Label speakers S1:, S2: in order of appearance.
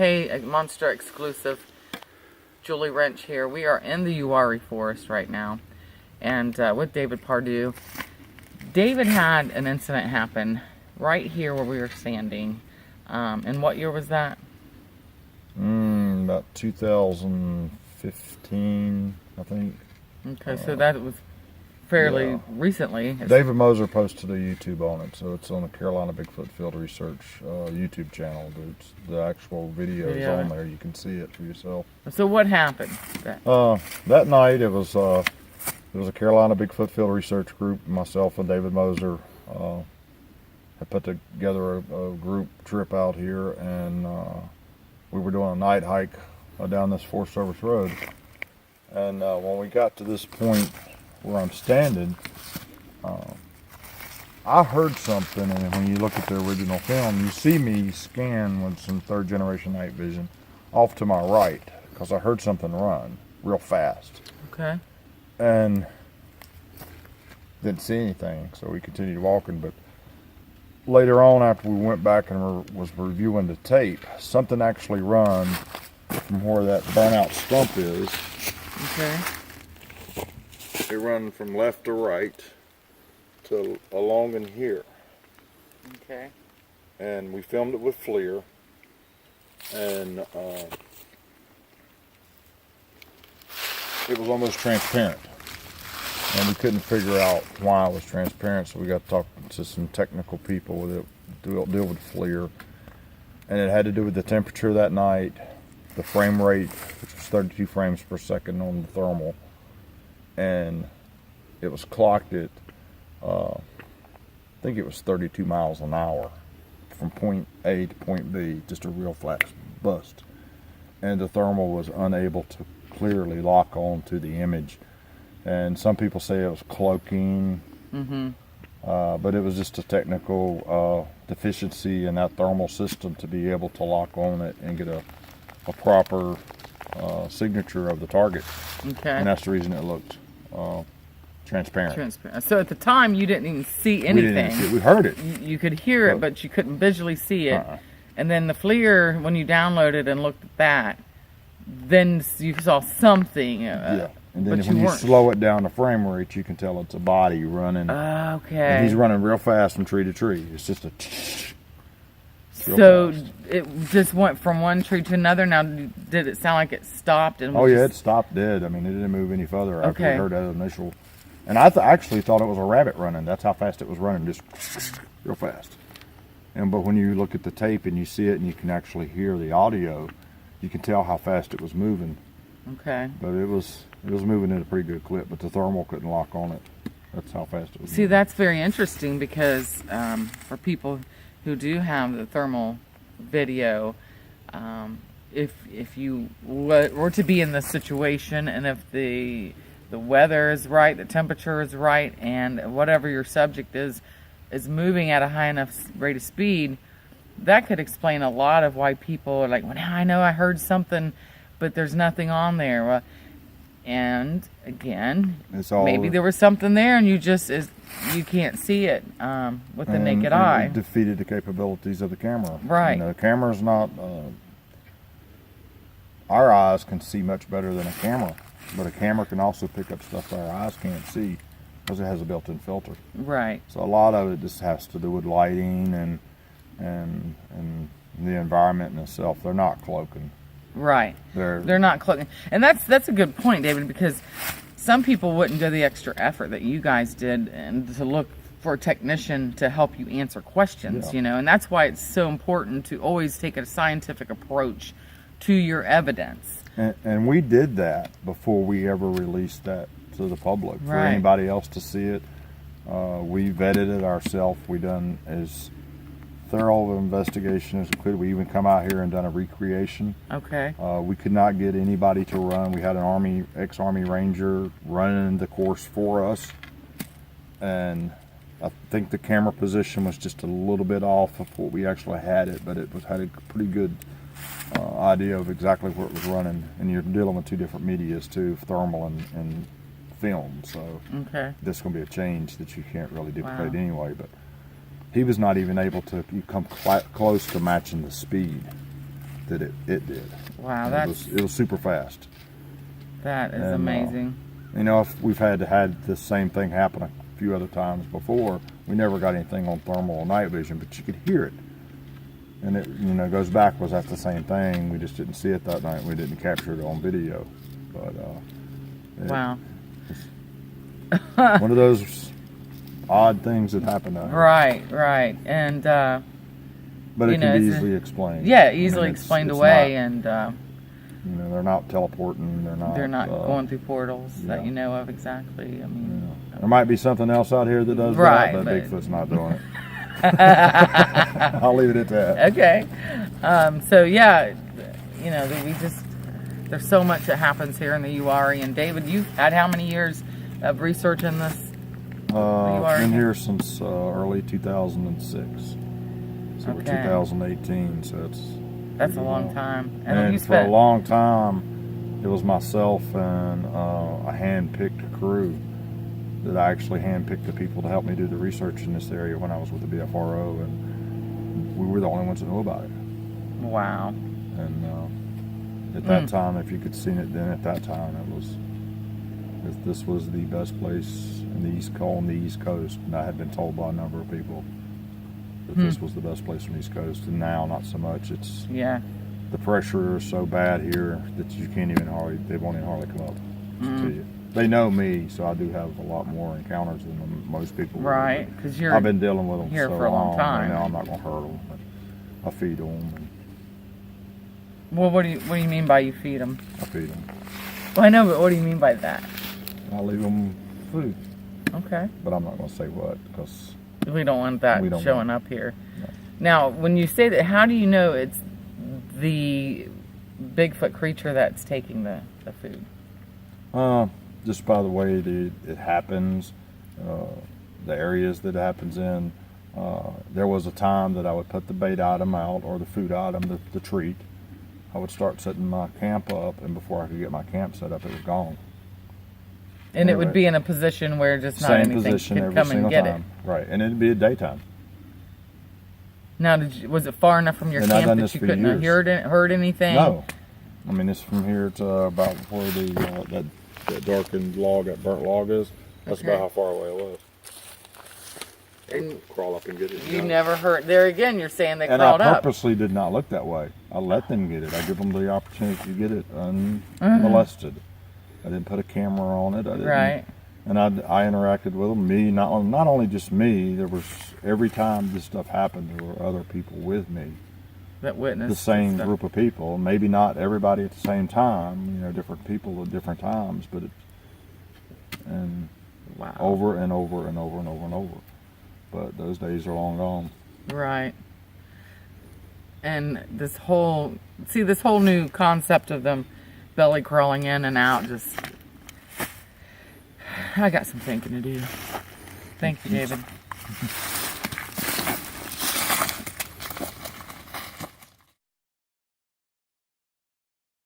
S1: Hey, a Monster exclusive. Julie Rench here. We are in the Uwharrie Forest right now, and with David Pardue. David had an incident happen right here where we were standing. And what year was that?
S2: About 2015, I think.
S1: Okay, so that was fairly recently.
S2: David Moser posted a YouTube on it, so it's on the Carolina Bigfoot Field Research YouTube channel. The actual video is on there. You can see it for yourself.
S1: So what happened?
S2: That night, it was a Carolina Bigfoot Field Research group. Myself and David Moser had put together a group trip out here, and we were doing a night hike down this Forest Service road. And when we got to this point where I'm standing, I heard something, and when you look at the original film, you see me scan with some third generation night vision off to my right, because I heard something run real fast.
S1: Okay.
S2: And didn't see anything, so we continued walking. But later on, after we went back and was reviewing the tape, something actually run from where that burnout stump is.
S1: Okay.
S2: They run from left to right to along in here.
S1: Okay.
S2: And we filmed it with FLIR, and it was almost transparent. And we couldn't figure out why it was transparent, so we got to talk to some technical people that deal with FLIR. And it had to do with the temperature that night, the frame rate, which was 32 frames per second on the thermal, and it was clocked at, I think it was 32 miles an hour from point A to point B, just a real flat bust. And the thermal was unable to clearly lock on to the image. And some people say it was cloaking, but it was just a technical deficiency in that thermal system to be able to lock on it and get a proper signature of the target.
S1: Okay.
S2: And that's the reason it looked transparent.
S1: So at the time, you didn't even see anything.
S2: We didn't see it. We heard it.
S1: You could hear it, but you couldn't visually see it. And then the FLIR, when you downloaded and looked at that, then you saw something.
S2: Yeah. And then when you slow it down to frame rate, you can tell it's a body running.
S1: Okay.
S2: And he's running real fast from tree to tree. It's just a
S1: so it just went from one tree to another. Now, did it sound like it stopped? And
S2: it stopped dead. I mean, it didn't move any further after we heard that initial. And I actually thought it was a rabbit running. That's how fast it was running, just real fast. But when you look at the tape and you see it and you can actually hear the audio, you can tell how fast it was moving.
S1: Okay.
S2: But it was moving at a pretty good clip, but the thermal couldn't lock on it. That's how fast it was moving.
S1: That's very interesting, because for people who do have the thermal video, if you were to be in this situation, and if the weather is right, the temperature is right, and whatever your subject is moving at a high enough rate of speed, that could explain a lot of why people are like, well, now I know I heard something, but there's nothing on there. Well, and again, maybe there was something there, and you can't see it with the naked eye.
S2: It defeated the capabilities of the camera.
S1: Right.
S2: The camera's not. Our eyes can see much better than a camera, but a camera can also pick up stuff that our eyes can't see because it has a built-in filter.
S1: Right.
S2: So a lot of it just has to do with lighting and the environment in itself. They're not cloaking.
S1: Right. They're not cloaking. And that's a good point, David, because some people wouldn't go the extra effort that you guys did and to look for a technician to help you answer questions, and that's why it's so important to always take a scientific approach to your evidence.
S2: And we did that before we ever released that to the public. For anybody else to see it, we vetted it ourselves. We done as thorough investigation as included. We even come out here and done a recreation.
S1: Okay.
S2: We could not get anybody to run. We had an ex-Army Ranger running the course for us, and I think the camera position was just a little bit off of what we actually had it, but had a pretty good idea of exactly where it was running. And you're dealing with two different medias too, thermal and film. So this is going to be a change that you can't really duplicate anyway. But he was not even able to come close to matching the speed. that it did.
S1: Wow,
S2: And it was super fast.
S1: that is amazing.
S2: You know, if we've had the same thing happen a few other times before, we never got anything on thermal or night vision, but you could hear it. And it, you know, goes back, was that the same thing? We just didn't see it that night. We didn't capture it on video. But
S1: Wow.
S2: one of those odd things that happen out here.
S1: Right. And
S2: But it
S1: you
S2: can
S1: know,
S2: be
S1: it's
S2: easily explained.
S1: yeah, easily
S2: it's
S1: explained away,
S2: not,
S1: and
S2: you know, they're not teleporting.
S1: they're not going through portals that
S2: yeah.
S1: you know of exactly. I mean,
S2: Yeah. There might be something else out here that does
S1: Right,
S2: that, but
S1: but-
S2: Bigfoot's not doing it. I'll leave it at that.
S1: okay. So yeah, you know, there's so much that happens here in the Uwharrie. And David, you've had how many years of research in this?
S2: Been here since early 2006. So we're
S1: Okay.
S2: 2018, so
S1: That's a long time.
S2: And
S1: then you
S2: for a
S1: spent
S2: long time, it was myself and a hand-picked crew that I actually hand-picked the people to help me do the research in this area when I was with the BFRO, and we were the only ones that knew about it.
S1: wow.
S2: And at that time, if you could seen it then, at that time, this was the best place in the East Coast, and I had been told by a number of people that this was the best place on the East Coast, and now not so much. It's the pressure is so bad here that you can't even they won't even hardly come up to you. They know me, so I do have a lot more encounters than most people.
S1: Right, because you're
S2: I've been dealing with them
S1: here
S2: so
S1: for a long time.
S2: And now I'm not going to hurt them. But I feed them. And
S1: Well, what do you mean by you feed them?
S2: I feed them.
S1: Well, I know, but what do you mean by that?
S2: I leave them food,
S1: Okay.
S2: but I'm not going to say what because
S1: We don't want that
S2: We don't
S1: showing up here. Now, when you say that, how do you know it's the Bigfoot creature that's taking the food?
S2: just by the way it happens, the areas that it happens in. There was a time that I would put the bait item out or the food item, the treat. I would start setting my camp up, and before I could get my camp set up, it was gone.
S1: And it would be in a position where just not
S2: Same
S1: anything
S2: position
S1: could
S2: every
S1: come and
S2: single
S1: get
S2: time. Right, and it'd be at daytime.
S1: Now, was it far enough from your
S2: And I've done
S1: camp
S2: this
S1: that you
S2: for
S1: couldn't have
S2: years.
S1: heard anything?
S2: No, I mean it's from here to about where that darkened log, that burnt log is. That's
S1: Okay.
S2: about how far away it was.
S1: And
S2: Crawl up and get it.
S1: you never heard. There again, you're saying they
S2: And
S1: crawled
S2: I
S1: up.
S2: purposely did not look that way. I let them get it. I give them the opportunity to get it unmolested. I didn't put a camera on it. I didn't,
S1: Right.
S2: And I interacted with them. Me, not only just me. There was every time this stuff happened, there were other people with me.
S1: That witnessed
S2: The same
S1: stuff.
S2: group of people. Maybe not everybody at the same time. You know, different people at different times. But and
S1: Wow.
S2: over and over and over and over and over. But those days are long gone.
S1: Right. And this whole new concept of them belly crawling in and out, just, I got some thinking to do. Thank you, David.